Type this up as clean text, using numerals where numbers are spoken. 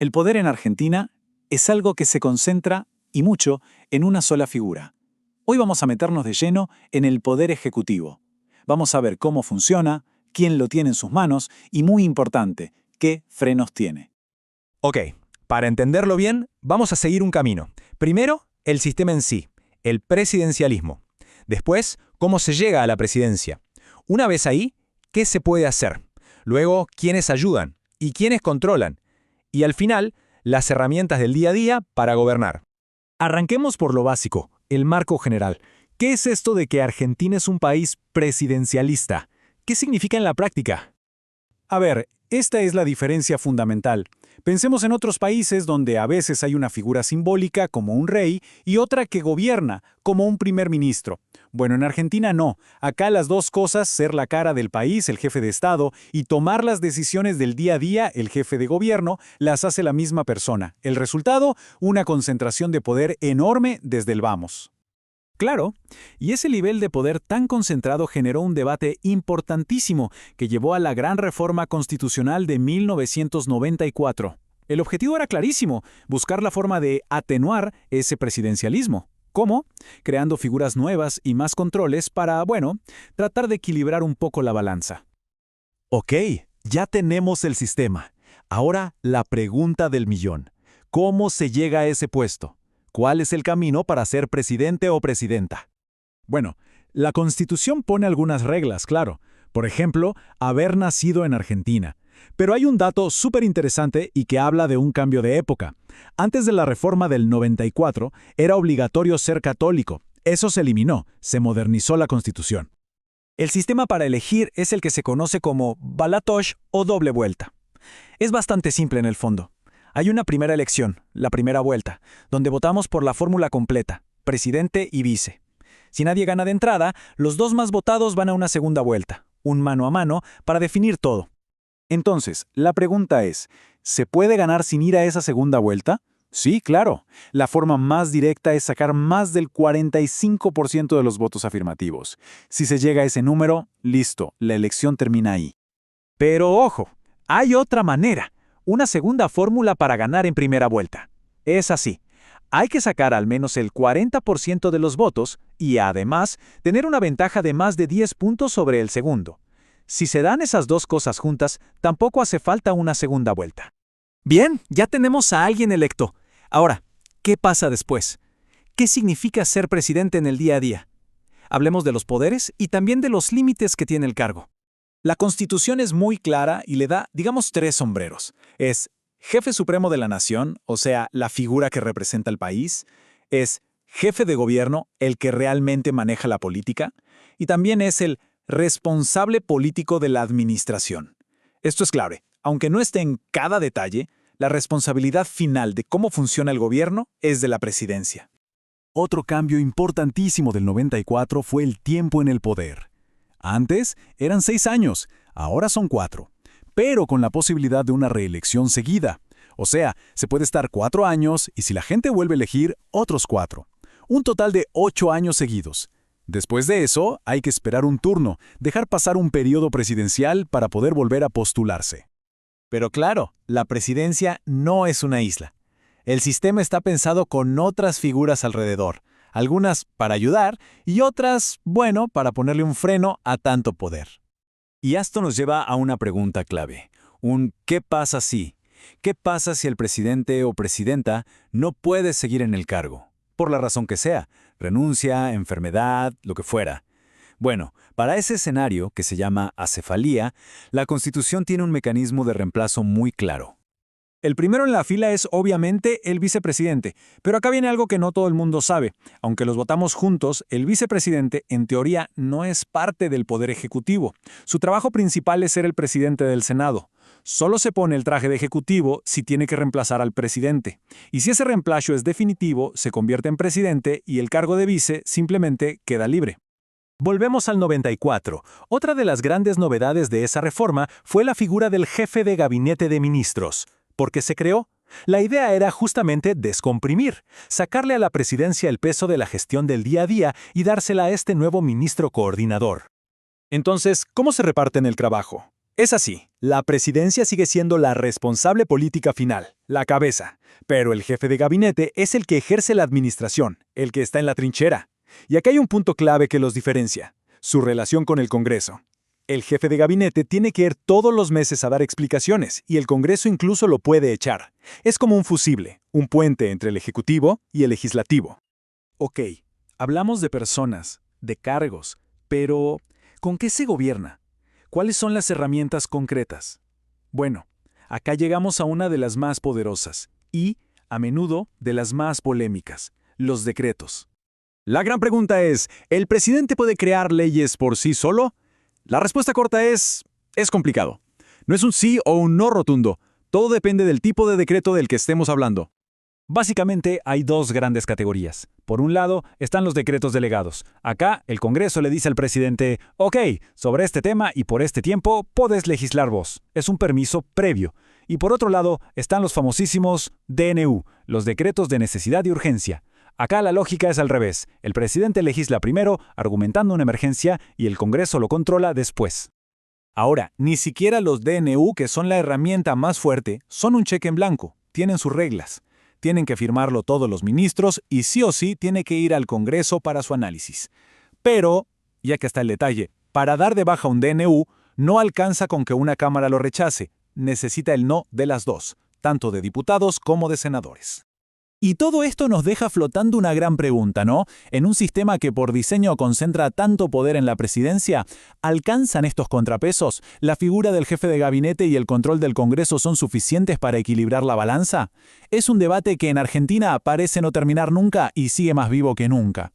El poder en Argentina es algo que se concentra, y mucho, en una sola figura. Hoy vamos a meternos de lleno en el poder ejecutivo. Vamos a ver cómo funciona, quién lo tiene en sus manos y, muy importante, qué frenos tiene. Ok, para entenderlo bien, vamos a seguir un camino. Primero, el sistema en sí, el presidencialismo. Después, cómo se llega a la presidencia. Una vez ahí, ¿qué se puede hacer? Luego, quiénes ayudan y quiénes controlan. Y al final, las herramientas del día a día para gobernar. Arranquemos por lo básico, el marco general. ¿Qué es esto de que Argentina es un país presidencialista? ¿Qué significa en la práctica? A ver, esta es la diferencia fundamental. Pensemos en otros países donde a veces hay una figura simbólica como un rey y otra que gobierna como un primer ministro. Bueno, en Argentina no. Acá las dos cosas, ser la cara del país, el jefe de Estado, y tomar las decisiones del día a día, el jefe de gobierno, las hace la misma persona. El resultado, una concentración de poder enorme desde el vamos. Claro, y ese nivel de poder tan concentrado generó un debate importantísimo que llevó a la gran reforma constitucional de 1994. El objetivo era clarísimo, buscar la forma de atenuar ese presidencialismo. ¿Cómo? Creando figuras nuevas y más controles para, tratar de equilibrar un poco la balanza. Ok, ya tenemos el sistema. Ahora la pregunta del millón. ¿Cómo se llega a ese puesto? ¿Cuál es el camino para ser presidente o presidenta? Bueno, la Constitución pone algunas reglas, claro. Por ejemplo, haber nacido en Argentina. Pero hay un dato súper interesante y que habla de un cambio de época. Antes de la reforma del 94, era obligatorio ser católico. Eso se eliminó, se modernizó la Constitución. El sistema para elegir es el que se conoce como balotaje o doble vuelta. Es bastante simple en el fondo. Hay una primera elección, la primera vuelta, donde votamos por la fórmula completa, presidente y vice. Si nadie gana de entrada, los dos más votados van a una segunda vuelta, un mano a mano, para definir todo. Entonces, la pregunta es, ¿se puede ganar sin ir a esa segunda vuelta? Sí, claro. La forma más directa es sacar más del 45% de los votos afirmativos. Si se llega a ese número, listo, la elección termina ahí. Pero ojo, hay otra manera. Una segunda fórmula para ganar en primera vuelta. Es así. Hay que sacar al menos el 40% de los votos y, además, tener una ventaja de más de 10 puntos sobre el segundo. Si se dan esas dos cosas juntas, tampoco hace falta una segunda vuelta. Bien, ya tenemos a alguien electo. Ahora, ¿qué pasa después? ¿Qué significa ser presidente en el día a día? Hablemos de los poderes y también de los límites que tiene el cargo. La Constitución es muy clara y le da, digamos, 3 sombreros. Es jefe supremo de la nación, o sea, la figura que representa al país. Es jefe de gobierno, el que realmente maneja la política. Y también es el responsable político de la administración. Esto es clave. Aunque no esté en cada detalle, la responsabilidad final de cómo funciona el gobierno es de la presidencia. Otro cambio importantísimo del 94 fue el tiempo en el poder. Antes eran 6 años, ahora son 4, pero con la posibilidad de una reelección seguida. O sea, se puede estar 4 años y si la gente vuelve a elegir, otros 4. Un total de 8 años seguidos. Después de eso, hay que esperar un turno, dejar pasar un periodo presidencial para poder volver a postularse. Pero claro, la presidencia no es una isla. El sistema está pensado con otras figuras alrededor. Algunas para ayudar y otras, para ponerle un freno a tanto poder. Y esto nos lleva a una pregunta clave. ¿qué pasa si? ¿Qué pasa si el presidente o presidenta no puede seguir en el cargo? Por la razón que sea, renuncia, enfermedad, lo que fuera. Bueno, para ese escenario, que se llama acefalía, la Constitución tiene un mecanismo de reemplazo muy claro. El primero en la fila es, obviamente, el vicepresidente, pero acá viene algo que no todo el mundo sabe. Aunque los votamos juntos, el vicepresidente, en teoría, no es parte del Poder Ejecutivo. Su trabajo principal es ser el presidente del Senado. Solo se pone el traje de ejecutivo si tiene que reemplazar al presidente. Y si ese reemplazo es definitivo, se convierte en presidente y el cargo de vice simplemente queda libre. Volvemos al 94. Otra de las grandes novedades de esa reforma fue la figura del jefe de gabinete de ministros. ¿Por qué se creó? La idea era justamente descomprimir, sacarle a la presidencia el peso de la gestión del día a día y dársela a este nuevo ministro coordinador. Entonces, ¿cómo se reparten el trabajo? Es así, la presidencia sigue siendo la responsable política final, la cabeza, pero el jefe de gabinete es el que ejerce la administración, el que está en la trinchera. Y aquí hay un punto clave que los diferencia, su relación con el Congreso. El jefe de gabinete tiene que ir todos los meses a dar explicaciones, y el Congreso incluso lo puede echar. Es como un fusible, un puente entre el Ejecutivo y el Legislativo. Ok, hablamos de personas, de cargos, pero ¿con qué se gobierna? ¿Cuáles son las herramientas concretas? Bueno, acá llegamos a una de las más poderosas y, a menudo, de las más polémicas, los decretos. La gran pregunta es, ¿el presidente puede crear leyes por sí solo? La respuesta corta es complicado. No es un sí o un no rotundo, todo depende del tipo de decreto del que estemos hablando. Básicamente hay dos grandes categorías. Por un lado están los decretos delegados. Acá el Congreso le dice al presidente, ok, sobre este tema y por este tiempo podés legislar vos. Es un permiso previo. Y por otro lado están los famosísimos DNU, los decretos de necesidad y urgencia. Acá la lógica es al revés. El presidente legisla primero, argumentando una emergencia, y el Congreso lo controla después. Ahora, ni siquiera los DNU, que son la herramienta más fuerte, son un cheque en blanco. Tienen sus reglas. Tienen que firmarlo todos los ministros y sí o sí tiene que ir al Congreso para su análisis. Pero, ya que está el detalle, para dar de baja un DNU, no alcanza con que una Cámara lo rechace. Necesita el no de las dos, tanto de diputados como de senadores. Y todo esto nos deja flotando una gran pregunta, ¿no? En un sistema que por diseño concentra tanto poder en la presidencia, ¿alcanzan estos contrapesos? ¿La figura del jefe de gabinete y el control del Congreso son suficientes para equilibrar la balanza? Es un debate que en Argentina parece no terminar nunca y sigue más vivo que nunca.